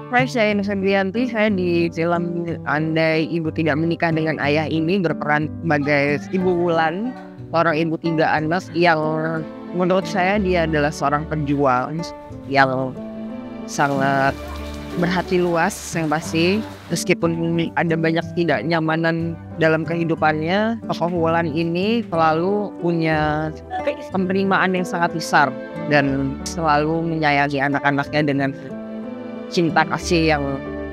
Saya Nusa Grianti, saya di film Andai Ibu Tidak Menikah Dengan Ayah ini berperan sebagai Ibu Wulan, seorang ibu 3 anak yang menurut saya dia adalah seorang penjual yang sangat berhati luas yang pasti. Meskipun ada banyak tidak nyamanan dalam kehidupannya, tokoh Wulan ini selalu punya penerimaan yang sangat besar dan selalu menyayangi anak-anaknya dengan cinta kasih yang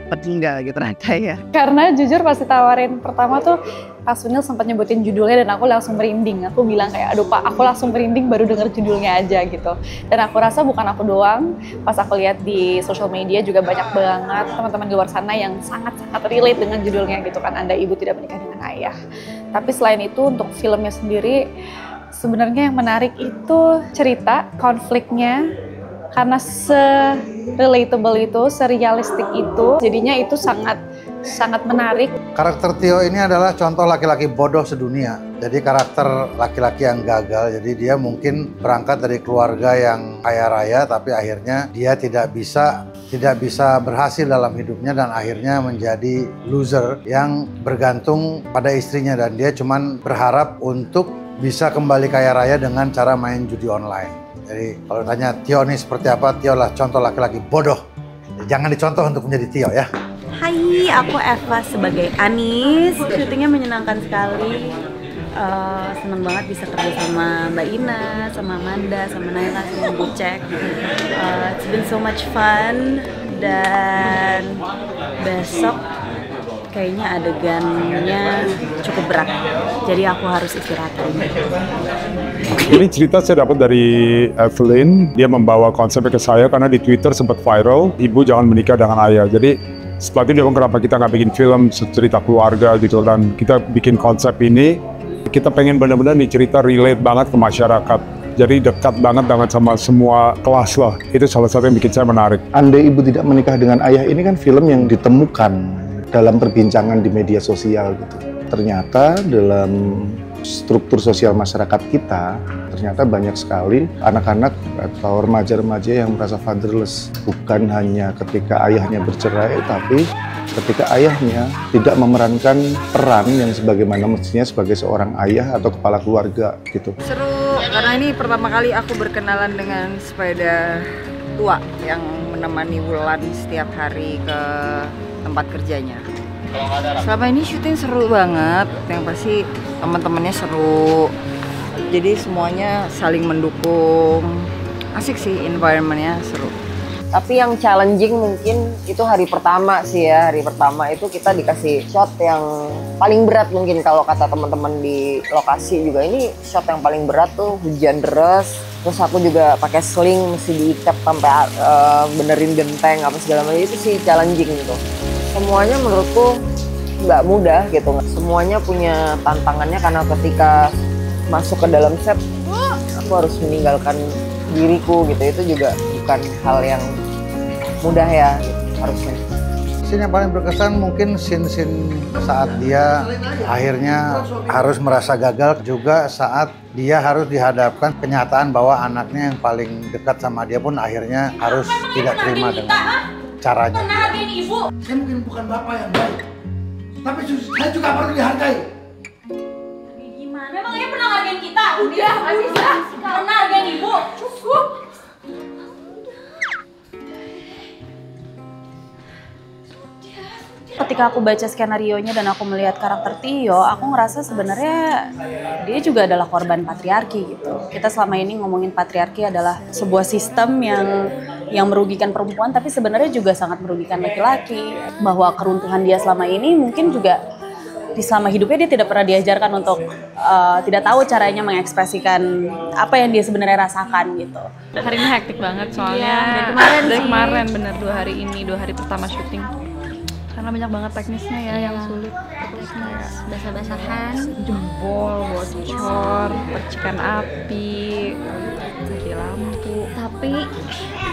tertinggal gitu ternyata ya. Karena jujur pas ditawarin pertama tuh Pak Sunil sempat nyebutin judulnya dan aku langsung merinding. Aku bilang kayak aduh Pak, aku langsung merinding baru denger judulnya aja gitu. Dan aku rasa bukan aku doang, pas aku lihat di social media juga banyak banget teman-teman di luar sana yang sangat-sangat relate dengan judulnya gitu kan, Andai Ibu Tidak Menikah Dengan Ayah. Tapi selain itu untuk filmnya sendiri sebenarnya yang menarik itu cerita konfliknya. Karena se-relatable itu, se-realistik itu, jadinya itu sangat menarik. Karakter Tio ini adalah contoh laki-laki bodoh sedunia. Jadi karakter laki-laki yang gagal. Jadi dia mungkin berangkat dari keluarga yang kaya raya, tapi akhirnya dia tidak bisa berhasil dalam hidupnya dan akhirnya menjadi loser yang bergantung pada istrinya dan dia cuman berharap untuk bisa kembali kaya raya dengan cara main judi online. Jadi kalau tanya Tio ini seperti apa, Tio lah contoh laki-laki bodoh. Jangan dicontoh untuk menjadi Tio ya. Hai, aku Eva sebagai Anis. Syutingnya menyenangkan sekali. Seneng banget bisa kerja sama Mbak Ina, sama Amanda, sama Naila, sama Bucek. It's been so much fun. Dan besok kayaknya adegannya cukup berat. Jadi aku harus istirahat. Ini cerita saya dapat dari Evelyn. Dia membawa konsepnya ke saya karena di Twitter sempat viral, ibu jangan menikah dengan ayah. Jadi setelah itu dia bilang kenapa kita nggak bikin film cerita keluarga gitu, dan kita bikin konsep ini. Kita pengen benar-benar nih cerita relate banget ke masyarakat. Jadi dekat banget sama semua kelas lah. Itu salah satu yang bikin saya menarik. Andai Ibu Tidak Menikah Dengan Ayah ini kan film yang ditemukan dalam perbincangan di media sosial gitu. Ternyata dalam struktur sosial masyarakat kita, ternyata banyak sekali anak-anak atau remaja-remaja yang merasa fatherless. Bukan hanya ketika ayahnya bercerai, tapi ketika ayahnya tidak memerankan peran yang sebagaimana mestinya sebagai seorang ayah atau kepala keluarga gitu. Seru, karena ini pertama kali aku berkenalan dengan sepeda tua yang menemani Wulan setiap hari ke tempat kerjanya. Selama ini syuting seru banget, yang pasti teman-temannya seru, jadi semuanya saling mendukung, asik sih, environmentnya seru. Tapi yang challenging mungkin itu hari pertama sih ya, hari pertama itu kita dikasih shot yang paling berat mungkin kalau kata teman-teman di lokasi juga, ini shot yang paling berat tuh hujan deras, terus aku juga pakai sling mesti diikat sampai benerin genteng apa segala macam, itu sih challenging gitu. Semuanya menurutku nggak mudah gitu, semuanya punya tantangannya karena ketika masuk ke dalam set aku harus meninggalkan diriku gitu, itu juga bukan hal yang mudah ya harusnya. Scene yang paling berkesan mungkin scene-scene saat dia akhirnya harus merasa gagal, juga saat dia harus dihadapkan kenyataan bahwa anaknya yang paling dekat sama dia pun akhirnya harus tidak terima dengan caranya. Saya mungkin bukan bapak yang baik, tapi saya juga perlu dihargai. Gimana? Memangnya pernah hargain kita? Udah, bisa. Pernah hargain ibu? Cukup. Ketika aku baca skenarionya dan aku melihat karakter Tio, aku ngerasa sebenarnya dia juga adalah korban patriarki gitu. Kita selama ini ngomongin patriarki adalah sebuah sistem yang merugikan perempuan, tapi sebenarnya juga sangat merugikan laki-laki. Bahwa keruntuhan dia selama ini mungkin juga di selama hidupnya dia tidak pernah diajarkan untuk tidak tahu caranya mengekspresikan apa yang dia sebenarnya rasakan gitu. Hari ini hektik banget soalnya. Dari kemarin bener 2 hari ini, 2 hari pertama syuting. Karena banyak banget teknisnya ya yang sulit. Basah-basahan, Jempol, bocor, percikan api, mati lampu. tapi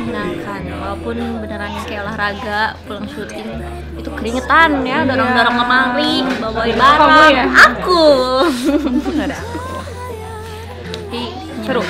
menyenangkan. Walaupun beneran yang kayak olahraga, pulang syuting itu keringetan ya, dorong-dorong lemari, bawain barang. Ya? Aku. Nggak ada aku. Tapi Seru.